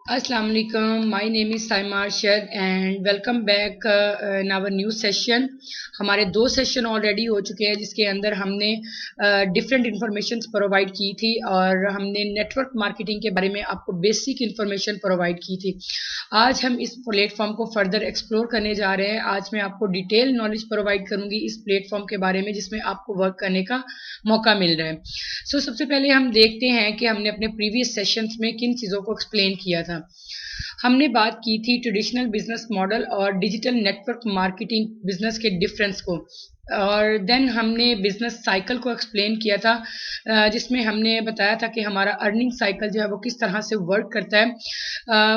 Assalamu alaikum. My name is Saima Arshad and welcome back in our new session. हमारे दो session already हो चुके हैं जिसके अंदर हमने डिफरेंट इंफॉर्मेशन प्रोवाइड की थी और हमने नेटवर्क मार्केटिंग के बारे में आपको बेसिक इंफॉर्मेशन प्रोवाइड की थी। आज हम इस प्लेटफॉर्म को फर्दर एक्सप्लोर करने जा रहे हैं। आज मैं आपको डिटेल नॉलेज प्रोवाइड करूंगी इस प्लेटफॉर्म के बारे में जिसमें आपको वर्क करने का मौका मिल रहा है। सबसे पहले हम देखते हैं कि हमने अपने प्रीवियस सेशंस में किन चीज़ों को एक्सप्लेन किया था। हमने बात की थी ट्रेडिशनल बिजनेस मॉडल और डिजिटल नेटवर्क मार्केटिंग बिजनेस के डिफरेंस को, और देन हमने बिजनेस साइकिल को एक्सप्लेन किया था जिसमें हमने बताया था कि हमारा अर्निंग साइकिल जो है वो किस तरह से वर्क करता है।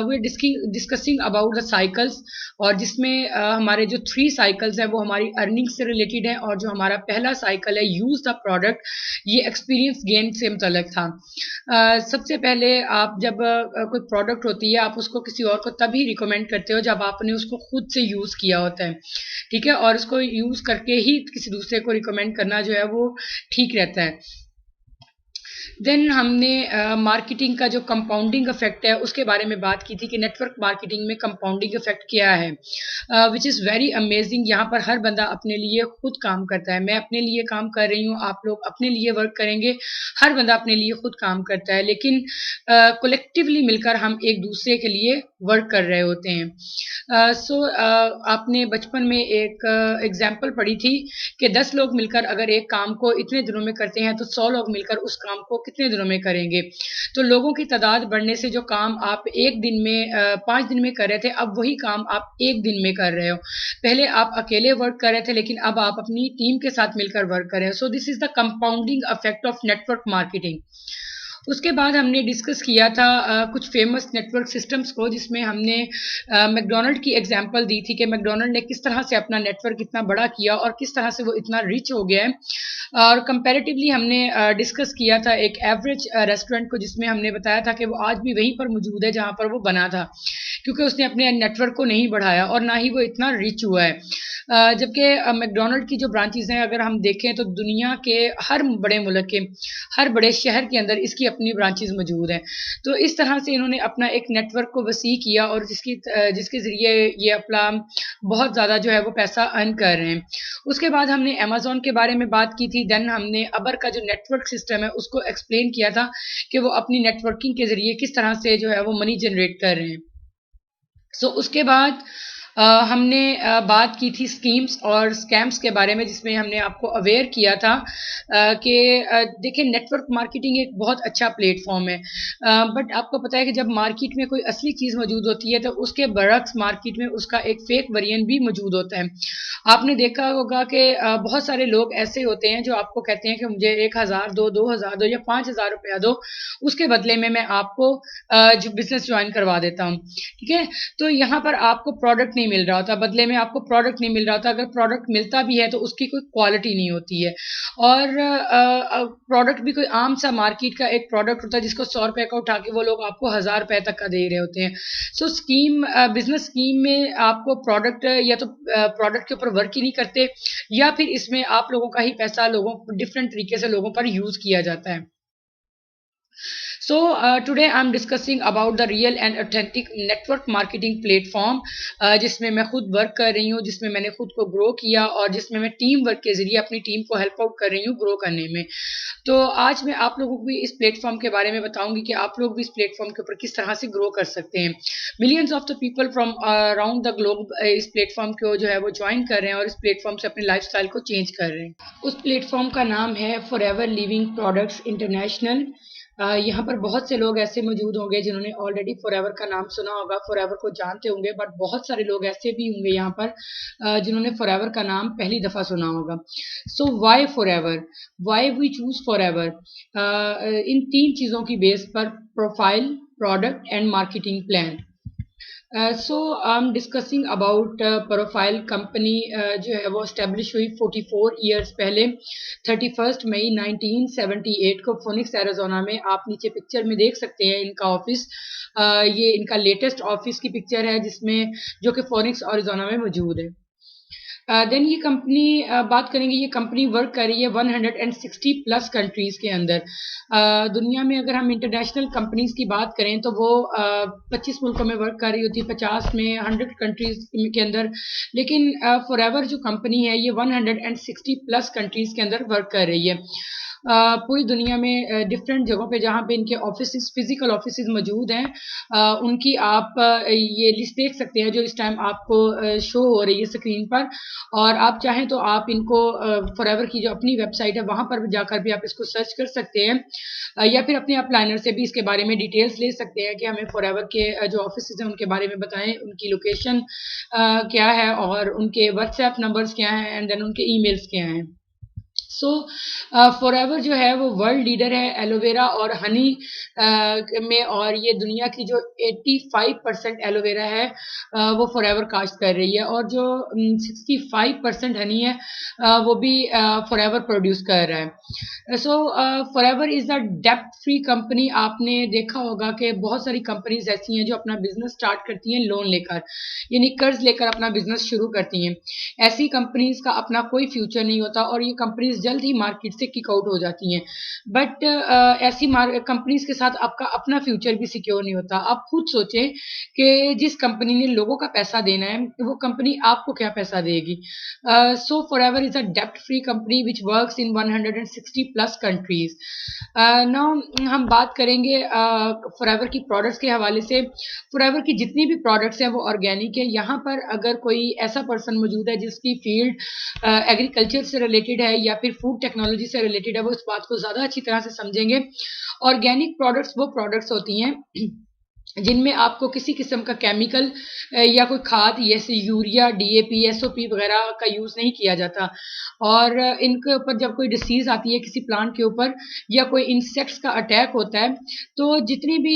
वे डिस्कसिंग अबाउट द साइकिल्स, और जिसमें हमारे जो 3 साइकिल्स हैं वो हमारी अर्निंग से रिलेटेड है, और जो हमारा पहला साइकिल है यूज़ द प्रोडक्ट, ये एक्सपीरियंस गेन से मुतल्लिक था। सबसे पहले आप जब कोई प्रोडक्ट होती है आप उसको किसी और को तभी रिकमेंड करते हो जब आपने उसको खुद से यूज़ किया होता है, ठीक है, और उसको यूज़ करके ही किसी दूसरे को रिकमेंड करना जो है वो ठीक रहता है। देन हमने मार्केटिंग का जो कंपाउंडिंग इफेक्ट है उसके बारे में बात की थी कि नेटवर्क मार्केटिंग में कंपाउंडिंग इफेक्ट क्या है, विच इज़ वेरी अमेजिंग। यहाँ पर हर बंदा अपने लिए खुद काम करता है। मैं अपने लिए काम कर रही हूँ, आप लोग अपने लिए वर्क करेंगे, हर बंदा अपने लिए खुद काम करता है, लेकिन कलेक्टिवली मिलकर हम एक दूसरे के लिए वर्क कर रहे होते हैं। आपने बचपन में एक एग्जाम्पल पढ़ी थी कि 10 लोग मिलकर अगर एक काम को इतने दिनों में करते हैं तो 100 लोग मिलकर उस काम को कितने दिनों में करेंगे। तो लोगों की तादाद बढ़ने से जो काम आप एक दिन में 5 दिन में कर रहे थे, अब वही काम आप एक दिन में कर रहे हो। पहले आप अकेले वर्क कर रहे थे, लेकिन अब आप अपनी टीम के साथ मिलकर वर्क कर रहे हो। So this is the compounding effect of network marketing. उसके बाद हमने डिस्कस किया था कुछ फेमस नेटवर्क सिस्टम्स को, जिसमें हमने मैकडोनल्ड की एग्जांपल दी थी कि मैकडोनल्ड ने किस तरह से अपना नेटवर्क इतना बड़ा किया और किस तरह से वो इतना रिच हो गया है। और कंपैरेटिवली हमने डिस्कस किया था एक एवरेज रेस्टोरेंट को, जिसमें हमने बताया था कि वो आज भी वहीं पर मौजूद है जहाँ पर वो बना था, क्योंकि उसने अपने नेटवर्क को नहीं बढ़ाया और ना ही वो इतना रिच हुआ है। जबकि मैकडोनल्ड की जो ब्रांचेस हैं अगर हम देखें तो दुनिया के हर बड़े मुल्क के हर बड़े शहर के अंदर इसकी अपनी ब्रांचेस मौजूद हैं। तो इस तरह से इन्होंने अपना एक नेटवर्क को वसी किया और जिसके ज़रिए ये अपना बहुत ज़्यादा जो है वो पैसा अर्न कर रहे हैं। उसके बाद हमने अमेज़न के बारे में बात की थी। देन हमने अबर का जो नेटवर्क सिस्टम है उसको एक्सप्लेन किया था कि वो अपनी नेटवर्किंग के ज़रिए किस तरह से जो है वो मनी जनरेट कर रहे हैं। उसके बाद हमने बात की थी स्कीम्स और स्कैम्स के बारे में, जिसमें हमने आपको अवेयर किया था कि देखिए नेटवर्क मार्केटिंग एक बहुत अच्छा प्लेटफॉर्म है, बट आपको पता है कि जब मार्केट में कोई असली चीज़ मौजूद होती है तो उसके बरक्स मार्केट में उसका एक फेक वेरिएंट भी मौजूद होता है। आपने देखा होगा कि बहुत सारे लोग ऐसे होते हैं जो आपको कहते हैं कि मुझे 1000 दो, 2000 दो या 5000 रुपया दो, उसके बदले में मैं आपको जो बिजनेस ज्वाइन करवा देता हूँ, ठीक है। तो यहाँ पर आपको प्रोडक्ट नहीं मिल रहा होता, बदले में आपको प्रोडक्ट नहीं मिल रहा होता। अगर प्रोडक्ट मिलता भी है तो उसकी कोई क्वालिटी नहीं होती है, और प्रोडक्ट भी कोई आम सा मार्केट का एक प्रोडक्ट होता है जिसको 100 रुपए का उठा के वो लोग आपको 1000 रुपए तक का दे रहे होते हैं। बिजनेस स्कीम में आपको प्रोडक्ट या तो प्रोडक्ट के ऊपर वर्क ही नहीं करते, या फिर इसमें आप लोगों का ही पैसा लोगों डिफरेंट तरीके से लोगों पर यूज किया जाता है। Today I'm discussing about the real and authentic network marketing platform, जिसमें मैं खुद वर्क कर रही हूँ, जिसमें मैंने खुद को ग्रो किया और जिसमें मैं टीम वर्क के जरिए अपनी टीम को हेल्प आउट कर रही हूँ ग्रो करने में। तो आज मैं आप लोगों को भी इस प्लेटफॉर्म के बारे में बताऊंगी कि आप लोग भी इस प्लेटफॉर्म के ऊपर किस तरह से ग्रो कर सकते हैं। Millions of the people from around the globe इस प्लेटफॉर्म को जो है वो ज्वाइन कर रहे हैं और इस प्लेटफॉर्म से अपने लाइफस्टाइल को चेंज कर रहे हैं। उस प्लेटफॉर्म का नाम है फॉरएवर लिविंग प्रोडक्ट्स इंटरनेशनल। यहाँ पर बहुत से लोग ऐसे मौजूद होंगे जिन्होंने ऑलरेडी फॉरएवर का नाम सुना होगा, फॉरएवर को जानते होंगे, बट बहुत सारे लोग ऐसे भी होंगे यहाँ पर जिन्होंने फॉरएवर का नाम पहली दफ़ा सुना होगा। So why Forever, why we choose Forever, इन 3 चीज़ों की बेस पर: profile, product and marketing plan. I am discussing about profile company, जो है वो स्टैब्लिश हुई 44 ईयर्स पहले 31 मई 1978 को फोनिक्स एरिजोना में। आप नीचे पिक्चर में देख सकते हैं इनका ऑफिस। ये इनका लेटेस्ट ऑफिस की पिक्चर है जिसमें जो कि फोनिक्स एरिजोना में मौजूद है। देन ये कंपनी बात करेंगे, ये कंपनी वर्क कर रही है 160 प्लस कंट्रीज़ के अंदर। दुनिया में अगर हम इंटरनेशनल कंपनीज़ की बात करें तो वो 25 मुल्कों में वर्क कर रही होती है, 50 में, 100 कंट्रीज़ के अंदर। लेकिन फॉरएवर जो कंपनी है ये 160 प्लस कंट्रीज़ के अंदर वर्क कर रही है। पूरी दुनिया में डिफरेंट जगहों पे जहाँ पे इनके ऑफिसेज़, फिज़िकल ऑफिसेज़ मौजूद हैं, उनकी आप ये लिस्ट देख सकते हैं जो इस टाइम आपको शो हो रही है स्क्रीन पर। और आप चाहें तो आप इनको फॉरएवर की जो अपनी वेबसाइट है वहाँ पर जाकर भी आप इसको सर्च कर सकते हैं, या फिर अपने अपलाइनर से भी इसके बारे में डिटेल्स ले सकते हैं कि हमें फॉरएवर के जो ऑफिसेज़ हैं उनके बारे में बताएं, उनकी लोकेशन क्या है और उनके व्हाट्सएप नंबर्स क्या हैं एंड देन उनके ईमेल्स क्या हैं। सो फॉरएवर जो है वो वर्ल्ड लीडर है एलोवेरा और हनी में, और ये दुनिया की जो 85% एलोवेरा है वो फॉरएवर काश्त कर रही है, और जो 65% हनी है वो भी फॉरएवर प्रोड्यूस कर रहा है। सो फॉरएवर इज़ अ डेब्ट फ्री कंपनी। आपने देखा होगा कि बहुत सारी कंपनीज ऐसी हैं जो अपना बिजनेस स्टार्ट करती हैं लोन लेकर, यानी कर्ज लेकर अपना बिजनेस शुरू करती हैं। ऐसी कंपनीज का अपना कोई फ्यूचर नहीं होता और ये कंपनीज जल्द ही मार्केट से किक आउट हो जाती हैं। बट ऐसी कंपनीज के साथ आपका अपना फ्यूचर भी सिक्योर नहीं होता। आप खुद सोचें कि जिस कंपनी ने लोगों का पैसा देना है वो कंपनी आपको क्या पैसा देगी। सो फॉरएवर इज अ डेब्ट free company which works in 160 plus countries. Now हम बात करेंगे फॉरएवर की प्रोडक्ट्स के हवाले से। फॉरएवर की जितनी भी प्रोडक्ट्स हैं वो ऑर्गेनिक है। यहाँ पर अगर कोई ऐसा पर्सन मौजूद है जिसकी फील्ड एग्रीकल्चर से रिलेटेड है या फिर फूड टेक्नोलॉजी से रिलेटेड है, वो इस बात को ज़्यादा अच्छी तरह से समझेंगे। ऑर्गेनिक प्रोडक्ट्स वो प्रोडक्ट्स होती हैं जिनमें आपको किसी किस्म का केमिकल या कोई खाद जैसे यूरिया, डीएपी, एसओपी वगैरह का यूज़ नहीं किया जाता। और इनके ऊपर जब कोई डिसीज़ आती है किसी प्लांट के ऊपर या कोई इंसेक्ट्स का अटैक होता है, तो जितनी भी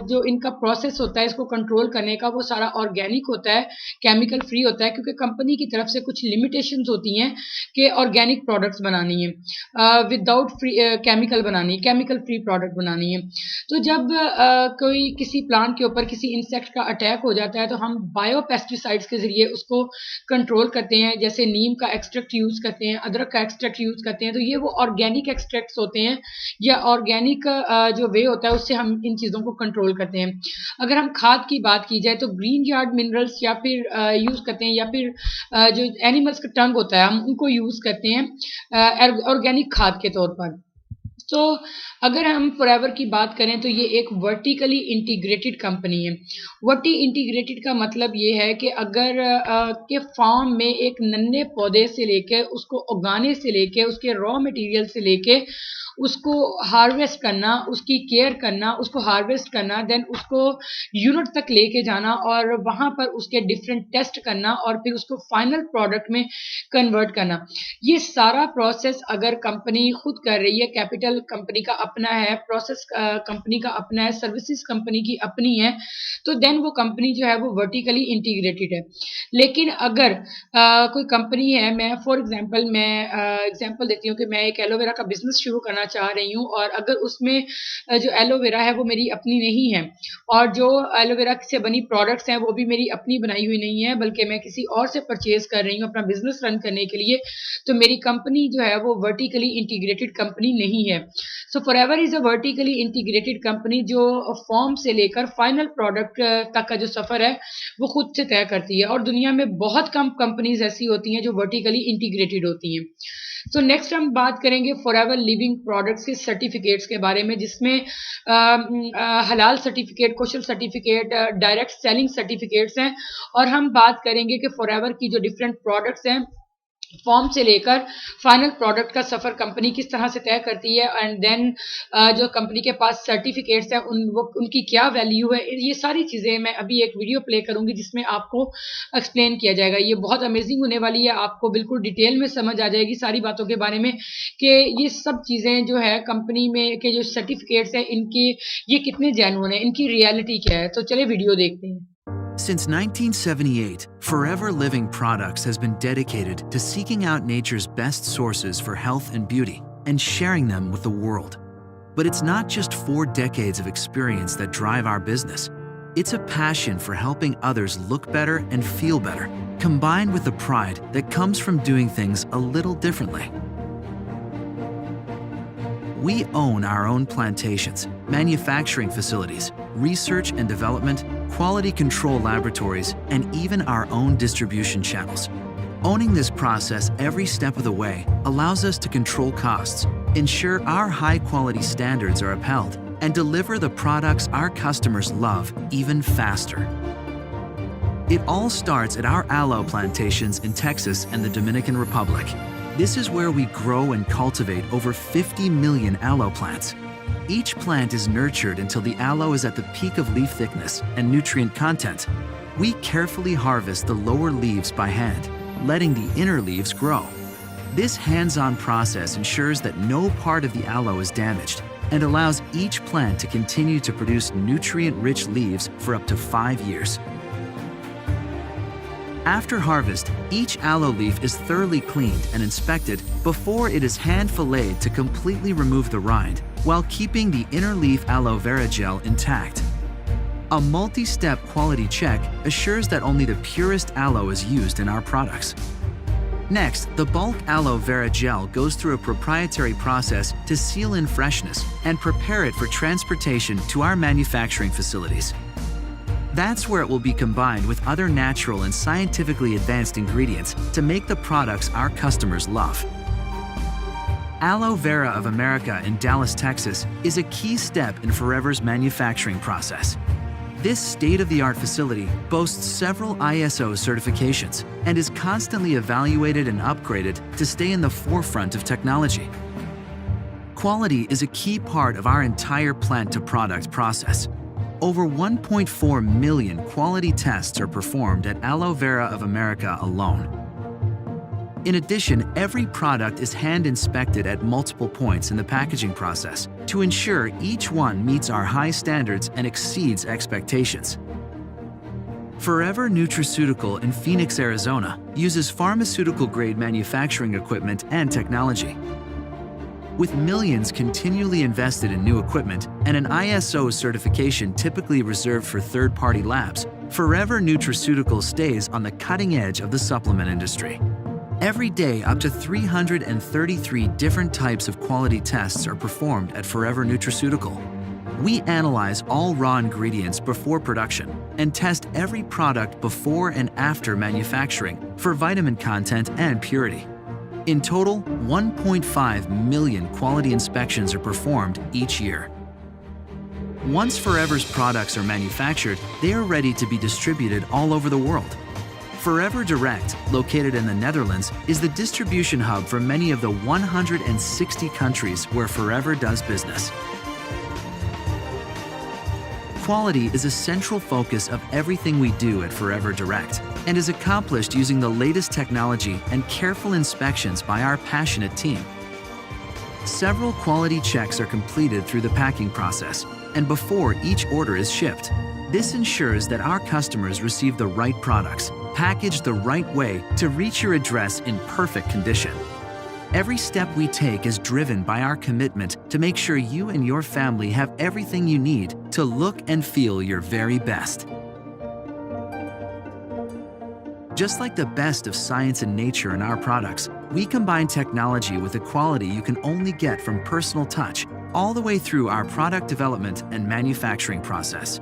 जो इनका प्रोसेस होता है इसको कंट्रोल करने का, वो सारा ऑर्गेनिक होता है, केमिकल फ्री होता है, क्योंकि कंपनी की तरफ से कुछ लिमिटेशंस होती हैं कि ऑर्गेनिक प्रोडक्ट्स बनानी है, विदाउट फ्री केमिकल बनानी है, केमिकल फ्री प्रोडक्ट बनानी है। तो जब कोई किसी प्लांट के ऊपर किसी इंसेक्ट का अटैक हो जाता है तो हम बायो पेस्टिसाइड्स के ज़रिए उसको कंट्रोल करते हैं, जैसे नीम का एक्सट्रैक्ट यूज़ करते हैं, अदरक का एक्सट्रैक्ट यूज़ करते हैं। तो ये वो ऑर्गेनिक एक्सट्रैक्ट्स होते हैं या ऑर्गेनिक जो वे होता है उससे हम इन चीज़ों को कंट्रोल करते हैं। अगर हम खाद की बात की जाए तो ग्रीन यार्ड मिनरल्स या फिर यूज़ करते हैं, या फिर जो एनिमल्स का टंग होता है हम उनको यूज़ करते हैं ऑर्गेनिक खाद के तौर पर। तो अगर हम फॉरएवर की बात करें तो ये एक वर्टिकली इंटीग्रेटेड कंपनी है। वर्टी इंटीग्रेटेड का मतलब ये है कि अगर के फार्म में एक नन्हे पौधे से लेके उसको उगाने से लेके उसके रॉ मटेरियल से लेके उसको हार्वेस्ट करना, उसकी केयर करना, उसको हार्वेस्ट करना, देन उसको यूनिट तक लेके जाना और वहाँ पर उसके डिफरेंट टेस्ट करना और फिर उसको फाइनल प्रोडक्ट में कन्वर्ट करना। ये सारा प्रोसेस अगर कंपनी खुद कर रही है, कैपिटल कंपनी का अपना है, प्रोसेस कंपनी का अपना है, सर्विसेज कंपनी की अपनी है, तो देन वो कंपनी जो है वो वर्टिकली इंटीग्रेटेड है। लेकिन अगर कोई कंपनी है, मैं फॉर एग्जांपल मैं एग्जांपल देती हूँ कि मैं एक एलोवेरा का बिजनेस शुरू करना चाह रही हूँ और अगर उसमें जो एलोवेरा है वो मेरी अपनी नहीं है और जो एलोवेरा से बनी प्रोडक्ट्स हैं वो भी मेरी अपनी बनाई हुई नहीं है, बल्कि मैं किसी और से परचेज कर रही हूँ अपना बिजनेस रन करने के लिए, तो मेरी कंपनी जो है वो वर्टिकली इंटीग्रेटेड कंपनी नहीं है। So Forever is a vertically integrated company जो फॉर्म से लेकर फाइनल प्रोडक्ट तक का जो सफर है वो खुद से तय करती है, और दुनिया में बहुत कम कंपनीज ऐसी होती हैं जो वर्टिकली इंटीग्रेटेड होती हैं। तो नेक्स्ट हम बात करेंगे फॉरएवर लिविंग प्रोडक्ट्स के सर्टिफिकेट्स के बारे में, जिसमें हलाल सर्टिफिकेट, कोशल सर्टिफिकेट, डायरेक्ट सेलिंग सर्टिफिकेट्स हैं। और हम बात करेंगे कि फॉरएवर की जो डिफरेंट प्रोडक्ट्स हैं फॉर्म से लेकर फाइनल प्रोडक्ट का सफ़र कंपनी किस तरह से तय करती है, एंड देन जो कंपनी के पास सर्टिफिकेट्स हैं उनकी क्या वैल्यू है, ये सारी चीज़ें मैं अभी एक वीडियो प्ले करूंगी जिसमें आपको एक्सप्लेन किया जाएगा। ये बहुत अमेजिंग होने वाली है, आपको बिल्कुल डिटेल में समझ आ जाएगी सारी बातों के बारे में कि ये सब चीज़ें जो है कंपनी में के जो सर्टिफिकेट्स हैं इनकी ये कितने जेन्युइन है, इनकी रियलिटी क्या है। तो चलिए वीडियो देखते हैं। Since 1978, Forever Living Products has been dedicated to seeking out nature's best sources for health and beauty and sharing them with the world. But it's not just 4 decades of experience that drive our business. It's a passion for helping others look better and feel better, combined with the pride that comes from doing things a little differently. We own our own plantations, manufacturing facilities, research and development, quality control laboratories, and even our own distribution channels. Owning this process every step of the way allows us to control costs, ensure our high-quality standards are upheld, and deliver the products our customers love even faster. It all starts at our aloe plantations in Texas and the Dominican Republic. This is where we grow and cultivate over 50 million aloe plants. Each plant is nurtured until the aloe is at the peak of leaf thickness and nutrient content. We carefully harvest the lower leaves by hand, letting the inner leaves grow. This hands-on process ensures that no part of the aloe is damaged and allows each plant to continue to produce nutrient-rich leaves for up to 5 years. After harvest, each aloe leaf is thoroughly cleaned and inspected before it is hand-filleted to completely remove the rind while keeping the inner leaf aloe vera gel intact. A multi-step quality check assures that only the purest aloe is used in our products. Next, the bulk aloe vera gel goes through a proprietary process to seal in freshness and prepare it for transportation to our manufacturing facilities. That's where it will be combined with other natural and scientifically advanced ingredients to make the products our customers love. Aloe Vera of America in Dallas, Texas is a key step in Forever's manufacturing process. This state-of-the-art facility boasts several ISO certifications and is constantly evaluated and upgraded to stay in the forefront of technology. Quality is a key part of our entire plant-to-product process. Over 1.4 million quality tests are performed at Aloe Vera of America alone. In addition, every product is hand-inspected at multiple points in the packaging process to ensure each one meets our high standards and exceeds expectations. Forever Nutraceutical in Phoenix, Arizona uses pharmaceutical-grade manufacturing equipment and technology. With millions continually invested in new equipment and an ISO certification typically reserved for third-party labs, Forever Nutraceutical stays on the cutting edge of the supplement industry. Every day, up to 333 different types of quality tests are performed at Forever Nutraceutical. We analyze all raw ingredients before production and test every product before and after manufacturing for vitamin content and purity. In total, 1.5 million quality inspections are performed each year. Once Forever's products are manufactured, they are ready to be distributed all over the world. Forever Direct, located in the Netherlands, is the distribution hub for many of the 160 countries where Forever does business. Quality is a central focus of everything we do at Forever Direct and is accomplished using the latest technology and careful inspections by our passionate team. Several quality checks are completed through the packing process and before each order is shipped. This ensures that our customers receive the right products, packaged the right way to reach your address in perfect condition. Every step we take is driven by our commitment to make sure you and your family have everything you need to look and feel your very best. Just like the best of science and nature in our products, we combine technology with a quality you can only get from personal touch, all the way through our product development and manufacturing process.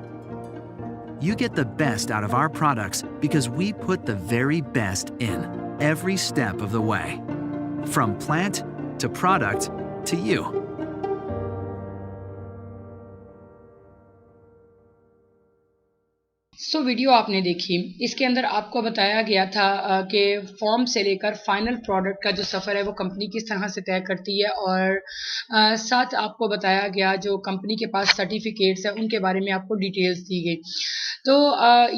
You get the best out of our products because we put the very best in every step of the way. From plant to product to you. Video आपने देखी। इसके अंदर आपको बताया गया था कि form से लेकर फाइनल प्रोडक्ट का जो सफ़र है वो कंपनी किस तरह से तय करती है और साथ आपको बताया गया जो कंपनी के पास सर्टिफिकेट्स है उनके बारे में आपको डिटेल्स दी गई। तो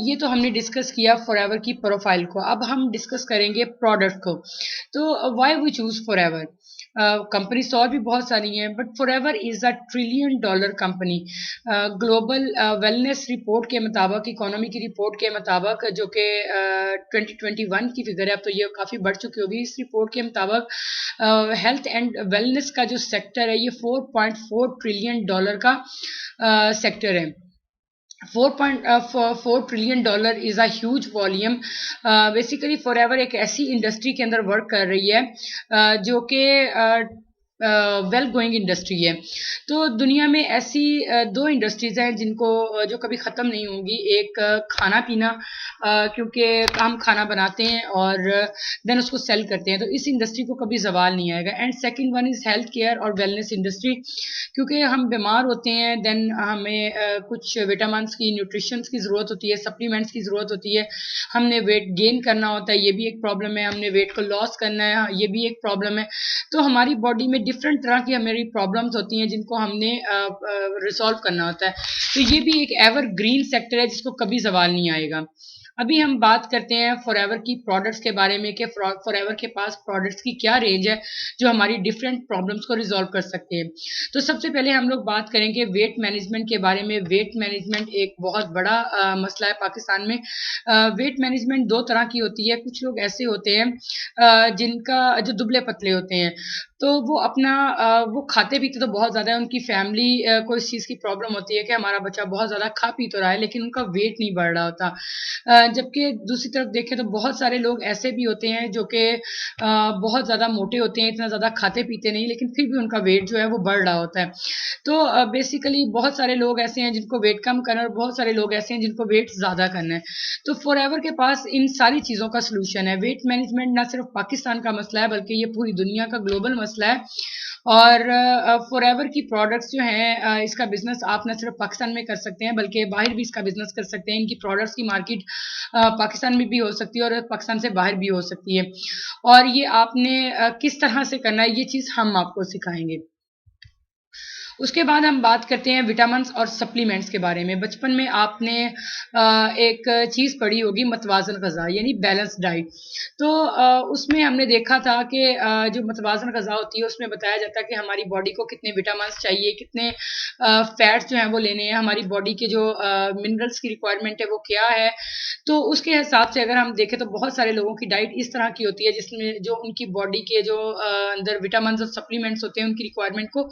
ये तो हमने डिस्कस किया फॉरएवर की प्रोफाइल को। अब हम डिस्कस करेंगे प्रोडक्ट को। तो why we choose Forever? Companies तो और भी बहुत सारी हैं but Forever is a $1 trillion company. Global wellness report के मुताबिक, इकोनॉमी की रिपोर्ट के मुताबिक, जो कि 2021 की फिगर है, अब तो ये काफ़ी बढ़ चुकी होगी। इस रिपोर्ट के मुताबिक हेल्थ एंड वेलनेस का जो सेक्टर है ये $4.4 ट्रिलियन का सेक्टर है। $4.4 trillion is a huge volume. Basically forever एक ऐसी इंडस्ट्री के अंदर वर्क कर रही है जो कि वेल गोइंग इंडस्ट्री है। तो दुनिया में ऐसी दो इंडस्ट्रीज़ हैं जिनको जो कभी ख़त्म नहीं होंगी। एक खाना पीना, क्योंकि हम खाना बनाते हैं और देन उसको सेल करते हैं, तो इस इंडस्ट्री को कभी ज़वाल नहीं आएगा। And second one is health care और वेलनेस इंडस्ट्री, क्योंकि हम बीमार होते हैं, देन हमें कुछ विटामिन्स की, न्यूट्रिशंस की ज़रूरत होती है, सप्लीमेंट्स की ज़रूरत होती है। हमने वेट गेन करना होता है, ये भी एक प्रॉब्लम है। हमने वेट को लॉस करना है, ये भी एक प्रॉब्लम है। तो हमारी बॉडी में डिफरेंट तरह की हमारी प्रॉब्लम्स होती हैं जिनको हमने रिसॉल्व करना होता है। तो ये भी एक एवर ग्रीन सेक्टर है जिसको कभी ज़वाल नहीं आएगा। अभी हम बात करते हैं फॉरएवर की प्रोडक्ट्स के बारे में कि फॉरएवर के पास प्रोडक्ट्स की क्या रेंज है जो हमारी डिफरेंट प्रॉब्लम्स को रिजॉल्व कर सकते हैं। तो सबसे पहले हम लोग बात करेंगे वेट मैनेजमेंट के बारे में। वेट मैनेजमेंट एक बहुत बड़ा मसला है पाकिस्तान में। वेट मैनेजमेंट दो तरह की होती है। कुछ लोग ऐसे होते हैं जिनका जो दुबले पतले होते हैं, तो वो अपना वो खाते पीते तो बहुत ज़्यादा है, उनकी फैमिली को इस चीज़ की प्रॉब्लम होती है कि हमारा बच्चा बहुत ज़्यादा खा पी तो रहा है लेकिन उनका वेट नहीं बढ़ रहा होता। जबकि दूसरी तरफ देखें तो बहुत सारे लोग ऐसे भी होते हैं जो कि बहुत ज़्यादा मोटे होते हैं, इतना ज़्यादा खाते पीते नहीं, लेकिन फिर भी उनका वेट जो है वो बढ़ रहा होता है। तो बेसिकली बहुत सारे लोग ऐसे हैं जिनको वेट कम करना है और बहुत सारे लोग ऐसे हैं जिनको वेट ज़्यादा करना है। तो फॉरएवर के पास इन सारी चीज़ों का सलूशन है। वेट मैनेजमेंट ना सिर्फ पाकिस्तान का मसला है बल्कि ये पूरी दुनिया का ग्लोबल मसला है। और फॉरएवर की प्रोडक्ट्स जो हैं, इसका बिजनेस आप न सिर्फ पाकिस्तान में कर सकते हैं बल्कि बाहर भी इसका बिजनेस कर सकते हैं। इनकी प्रोडक्ट्स की मार्केट पाकिस्तान में भी हो सकती है और पाकिस्तान से बाहर भी हो सकती है। और ये आपने किस तरह से करना है ये चीज़ हम आपको सिखाएंगे। उसके बाद हम बात करते हैं विटामिन्स और सप्लीमेंट्स के बारे में। बचपन में आपने एक चीज़ पढ़ी होगी मतवाज़न ग़िज़ा यानी बैलेंस डाइट। तो उसमें हमने देखा था कि जो मतवाज़न ग़िज़ा होती है उसमें बताया जाता है कि हमारी बॉडी को कितने विटामिन्स चाहिए, कितने फैट्स जो हैं वो लेने हैं, हमारी बॉडी के जो मिनरल्स की रिक्वायरमेंट है वो क्या है। तो उसके हिसाब से अगर हम देखें तो बहुत सारे लोगों की डाइट इस तरह की होती है जिसमें जो उनकी बॉडी के जो अंदर विटामिन्स और सप्लीमेंट्स होते हैं उनकी रिक्वायरमेंट को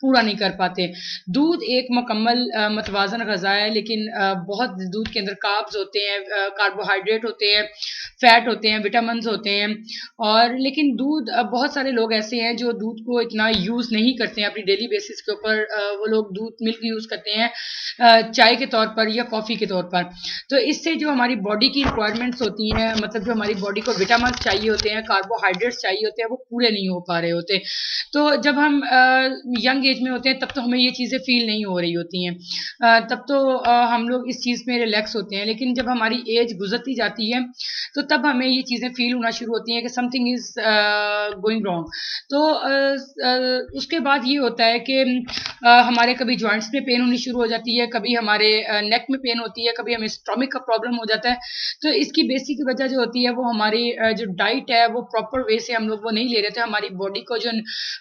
पूरा नहीं कर पाते। दूध एक मुकम्मल मतवाज़न ग़िज़ा है, लेकिन बहुत दूध के अंदर कार्ब्स होते हैं, कार्बोहाइड्रेट होते हैं, फैट होते हैं, विटामिन्स होते हैं। और लेकिन दूध बहुत सारे लोग ऐसे हैं जो दूध को इतना यूज़ नहीं करते हैं अपनी डेली बेसिस के ऊपर। वो लोग दूध मिल्क यूज़ करते हैं चाय के तौर पर या कॉफ़ी के तौर पर। तो इससे जो हमारी बॉडी की रिक्वायरमेंट्स होती हैं, मतलब जो हमारी बॉडी को विटामिन्स चाहिए होते हैं, कार्बोहाइड्रेट्स चाहिए होते हैं, वो पूरे नहीं हो पा रहे होते। तो जब हम यंग एज में होते हैं तब तो हमें ये चीज़ें फ़ील नहीं हो रही होती हैं। तब तो हम लोग इस चीज़ में रिलैक्स होते हैं, लेकिन जब हमारी एज गुज़रती जाती है तो तब हमें ये चीज़ें फ़ील होना शुरू होती हैं कि समथिंग इज़ गोइंग रॉन्ग। तो उसके बाद ये होता है कि हमारे कभी जॉइंट्स में पेन होनी शुरू हो जाती है, कभी हमारे नेक में पेन होती है, कभी हमें स्टमक का प्रॉब्लम हो जाता है। तो इसकी बेसिक वजह जो होती है वो हमारी जो डाइट है वो प्रॉपर वे से हम लोग वो नहीं ले रहे थे। हमारी बॉडी को जो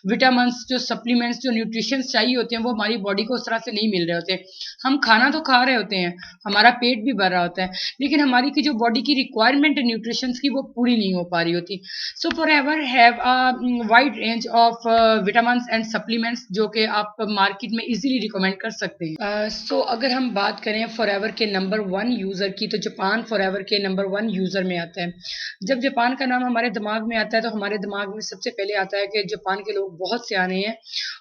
विटामिन्स, जो सप्लीमेंट्स, जो न्यूट्रिशंस चाहिए होते हैं वो हमारी बॉडी को उस तरह से नहीं मिल रहे होते। हम खाना तो खा रहे होते हैं, हमारा पेट भी भर रहा होता है, लेकिन हमारी की जो बॉडी की रिक्वायरमेंट है न्यूट्रिशंस की वो पूरी नहीं हो पा रही होती। So Forever have a wide range of vitamins and supplements जो कि आप मार्केट में इजीली रिकमेंड कर सकते हैं। सो अगर हम बात करें फॉरएवर के नंबर 1 यूज़र की, तो जापान फॉरएवर के नंबर 1 यूज़र में आता है। जब जापान का नाम हमारे दिमाग में आता है तो हमारे दिमाग में सबसे पहले आता है कि जापान के लोग बहुत सियाने हैं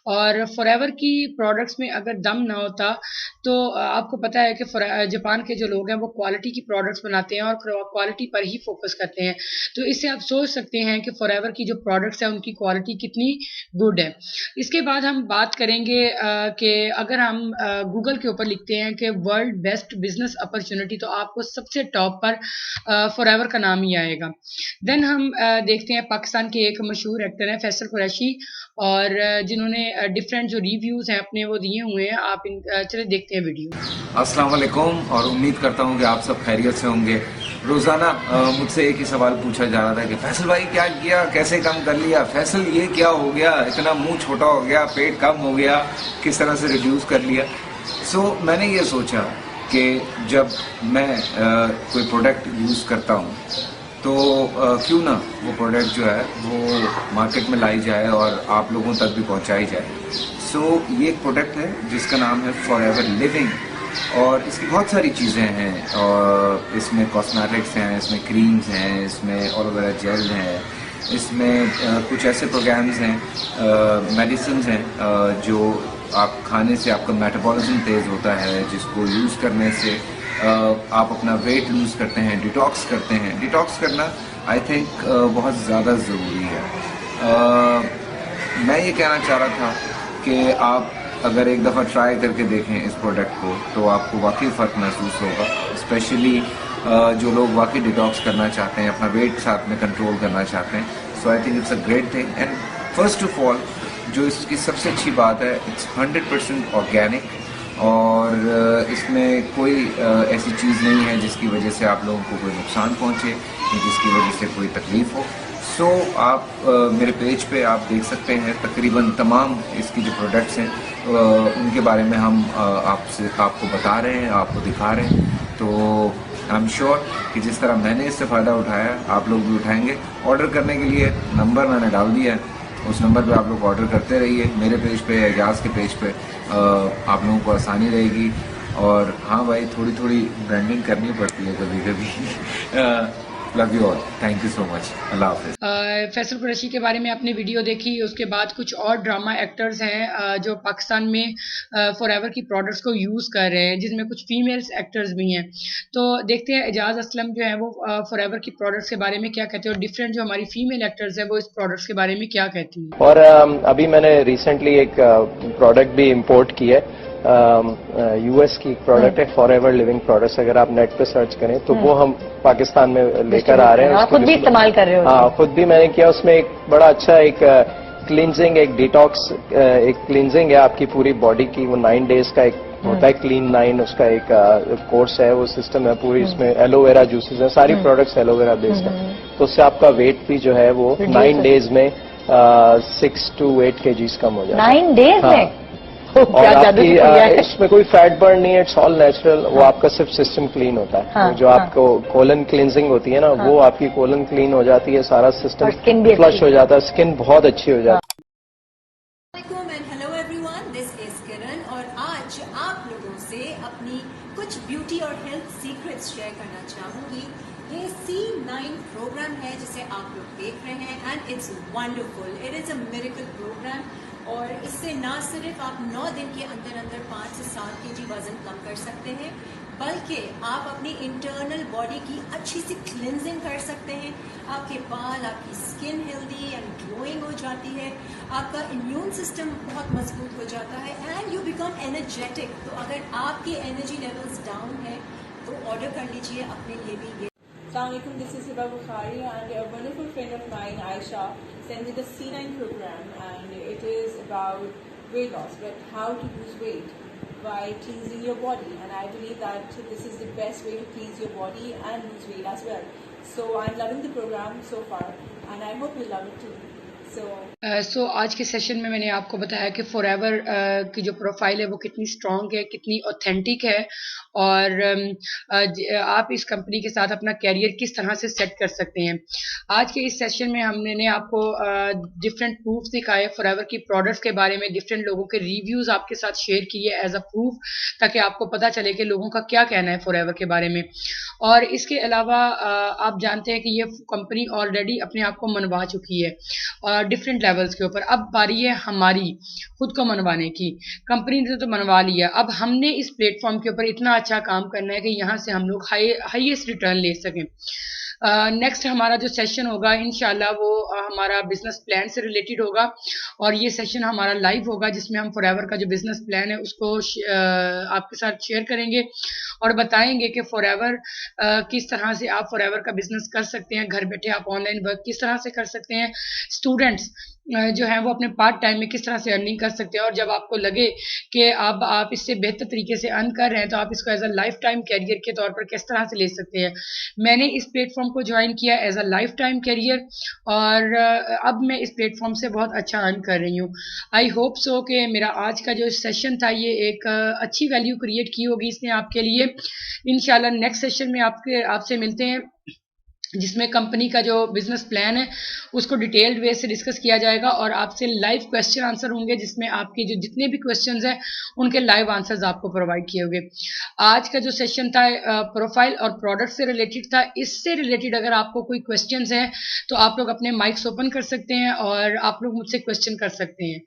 और फॉरएवर की प्रोडक्ट्स में अगर दम ना होता तो आपको पता है कि जापान के जो लोग हैं वो क्वालिटी की प्रोडक्ट्स बनाते हैं और क्वालिटी पर ही फोकस करते हैं। तो इससे आप सोच सकते हैं कि फॉरएवर की जो प्रोडक्ट्स हैं उनकी क्वालिटी कितनी गुड है। इसके बाद हम बात करेंगे कि अगर हम गूगल के ऊपर लिखते हैं कि वर्ल्ड बेस्ट बिजनेस अपॉर्चुनिटी तो आपको सबसे टॉप पर फॉरएवर का नाम ही आएगा। देन हम देखते हैं पाकिस्तान के एक मशहूर एक्टर हैं फैसल कुरैशी, और जिन्होंने डिफरेंट जो रिव्यूज़ हैं अपने वो दिए हुए हैं। आप चलिए देखते हैं वीडियो। अस्सलाम वालेकुम, और उम्मीद करता हूँ कि आप सब खैरियत से होंगे। रोज़ाना मुझसे एक ही सवाल पूछा जा रहा था कि फैसल भाई क्या किया, कैसे कम कर लिया, फैसल ये क्या हो गया, इतना मुंह छोटा हो गया, पेट कम हो गया, किस तरह से रिड्यूस कर लिया। सो मैंने ये सोचा कि जब मैं कोई प्रोडक्ट यूज़ करता हूँ तो क्यों ना वो प्रोडक्ट जो है वो मार्केट में लाई जाए और आप लोगों तक भी पहुँचाई जाए। सो ये एक प्रोडक्ट है जिसका नाम है फॉरएवर लिविंग और इसकी बहुत सारी चीज़ें हैं, और इसमें कॉस्मेटिक्स हैं, इसमें क्रीम्स हैं, इसमें एलोवेरा जेल हैं, इसमें कुछ ऐसे प्रोग्राम्स हैं, मेडिसिन हैं, जो आप खाने से आपका मेटाबॉलिज्म तेज़ होता है, जिसको यूज़ करने से आप अपना वेट लूज़ करते हैं, डिटॉक्स करते हैं। डिटॉक्स करना आई थिंक बहुत ज़्यादा ज़रूरी है। मैं ये कहना चाह रहा था कि आप अगर एक दफ़ा ट्राई करके देखें इस प्रोडक्ट को, तो आपको वाकई फ़र्क महसूस होगा। स्पेशली जो लोग वाकई डिटॉक्स करना चाहते हैं, अपना वेट साथ में कंट्रोल करना चाहते हैं, so I think it's a great thing. And first of all जो इसकी सबसे अच्छी बात है, इट्स 100% ऑर्गेनिक, और इसमें कोई ऐसी चीज़ नहीं है जिसकी वजह से आप लोगों को कोई नुकसान पहुँचे या जिसकी वजह से कोई तकलीफ़ हो। सो आप मेरे पेज पे आप देख सकते हैं तकरीबन तमाम इसकी जो प्रोडक्ट्स हैं उनके बारे में हम आपको बता रहे हैं, आपको दिखा रहे हैं। तो आई एम श्योर कि जिस तरह मैंने इससे फ़ायदा उठाया आप लोग भी उठाएंगे। ऑर्डर करने के लिए नंबर मैंने डाल दिया है, उस नंबर पे आप लोग ऑर्डर करते रहिए। मेरे पेज पे, एजाज के पेज पे आप लोगों को आसानी रहेगी। और हाँ भाई, थोड़ी थोड़ी ब्रांडिंग करनी पड़ती है कभी कभी। Love you all, thank you so much, अल्लाह हाफिज़। फैसल कुरैशी के बारे में आपने वीडियो देखी, उसके बाद कुछ और ड्रामा एक्टर्स हैं जो पाकिस्तान में फॉरएवर की प्रोडक्ट्स को यूज़ कर रहे हैं, जिसमें कुछ फीमेल्स एक्टर्स भी हैं। तो देखते हैं एजाज असलम जो है वो फॉरएवर की प्रोडक्ट्स के बारे में क्या कहते हैं, और डिफरेंट जो हमारी फीमेल एक्टर्स हैं वो इस प्रोडक्ट्स के बारे में क्या कहती हैं। और अभी मैंने रिसेंटली एक प्रोडक्ट भी इंपोर्ट की है, यूएस की प्रोडक्ट है, फॉरएवर लिविंग प्रोडक्ट्स। अगर आप नेट पे सर्च करें तो वो हम पाकिस्तान में लेकर आ रहे हैं। खुद भी इस्तेमाल कर रहे हो? हाँ, खुद भी मैंने किया। उसमें एक बड़ा अच्छा एक क्लींजिंग, एक डिटॉक्स, एक क्लींजिंग है आपकी पूरी बॉडी की। वो 9 डेज का एक होता है, क्लीन 9 उसका एक कोर्स है, वो सिस्टम है पूरी। इसमें एलोवेरा जूसेस है, सारी प्रोडक्ट्स एलोवेरा बेस्ड है। तो उससे आपका वेट भी जो है वो 9 डेज में 6 to 8 kgs कम हो जाता है। 9 डेज में? और आपकी इसमें कोई फैट बर्न नहीं है, इट्स ऑल नेचुरल। वो आपका सिर्फ सिस्टम क्लीन होता है। हाँ, जो आपको कोलन क्लींजिंग होती है ना, वो आपकी कोलन क्लीन हो जाती है, सारा सिस्टम फ्लश हो जाता है, स्किन बहुत अच्छी हो जाती है। हेलो एवरीवन, दिस इज किरण, और आज आप लोगों से अपनी कुछ ब्यूटी और हेल्थ सीक्रेट्स शेयर करना चाहूंगी। ये C9 प्रोग्राम है जिसे आप लोग देख रहे हैं, and it's wonderful, it is a miracle programme. और इससे ना सिर्फ आप 9 दिन के अंदर अंदर 5 से 7 kg वजन कम कर सकते हैं, बल्कि आप अपनी इंटरनल बॉडी की अच्छी सी क्लिनजिंग कर सकते हैं। आपके बाल, आपकी स्किन हेल्दी एंड ग्लोइंग हो जाती है, आपका इम्यून सिस्टम बहुत मजबूत हो जाता है, एंड यू बिकम एनर्जेटिक। तो अगर आपके एनर्जी लेवल्स डाउन है तो ऑर्डर कर लीजिए अपने लिए भी ये। Assalamualaikum, this is Hiba Bukhari, and a wonderful friend of mine, Aisha, sent me the C9 program, and it is about weight loss, but how to lose weight by cleansing your body. And I believe that this is the best way to cleanse your body and lose weight as well. So I'm loving the program so far, and I hope you love it too. सो आज के session में मैंने आपको बताया कि forever की जो profile है वो कितनी स्ट्रॉन्ग है, कितनी ऑथेंटिक है, और आप इस कंपनी के साथ अपना कैरियर किस तरह से सेट कर सकते हैं। आज के इस सेशन में हमने आपको डिफरेंट प्रूफ दिखाए फॉरएवर की प्रोडक्ट्स के बारे में, डिफरेंट लोगों के रिव्यूज़ आपके साथ शेयर किए एज अ प्रूफ, ताकि आपको पता चले कि लोगों का क्या कहना है फॉरएवर के बारे में। और इसके अलावा आप जानते हैं कि ये कंपनी ऑलरेडी अपने आप को मनवा चुकी है और डिफरेंट लेवल्स के ऊपर। अब बारी है हमारी खुद को मनवाने की। कंपनी ने तो मनवा लिया, अब हमने इस प्लेटफॉर्म के ऊपर इतना अच्छा काम करना है कि यहाँ से हम लोग हाईएस्ट रिटर्न ले सकें। नेक्स्ट हमारा जो सेशन होगा इंशाल्लाह वो हमारा बिजनेस प्लान से रिलेटेड होगा, और ये सेशन हमारा लाइव होगा जिसमें हम फॉरएवर का जो बिजनेस प्लान है उसको आपके साथ शेयर करेंगे और बताएंगे कि फॉरएवर किस तरह से आप फॉरएवर का बिजनेस कर सकते हैं, घर बैठे आप ऑनलाइन वर्क किस तरह से कर सकते हैं, स्टूडेंट्स जो हैं वो अपने पार्ट टाइम में किस तरह से अर्निंग कर सकते हैं, और जब आपको लगे कि अब आप इससे बेहतर तरीके से अर्न कर रहे हैं तो आप इसको as a lifetime career के तौर पर किस तरह से ले सकते हैं। मैंने इस प्लेटफॉर्म को ज्वाइन किया as a lifetime career, और अब मैं इस प्लेटफॉर्म से बहुत अच्छा अर्न कर रही हूँ। आई होप सो कि मेरा आज का जो सेशन था ये एक अच्छी वैल्यू क्रिएट की होगी इसने आपके लिए। इंशाल्लाह नेक्स्ट सेशन में आपसे मिलते हैं। जिसमें कंपनी का जो बिजनेस प्लान है उसको डिटेल्ड वे से डिस्कस किया जाएगा और आपसे लाइव क्वेश्चन आंसर होंगे, जिसमें आपके जो जितने भी क्वेश्चंस हैं उनके लाइव आंसर्स आपको प्रोवाइड किए होंगे। आज का जो सेशन था प्रोफाइल और प्रोडक्ट से रिलेटेड था। इससे रिलेटेड अगर आपको कोई क्वेश्चंस हैं तो आप लोग अपने माइक्स ओपन कर सकते हैं और आप लोग मुझसे क्वेश्चन कर सकते हैं।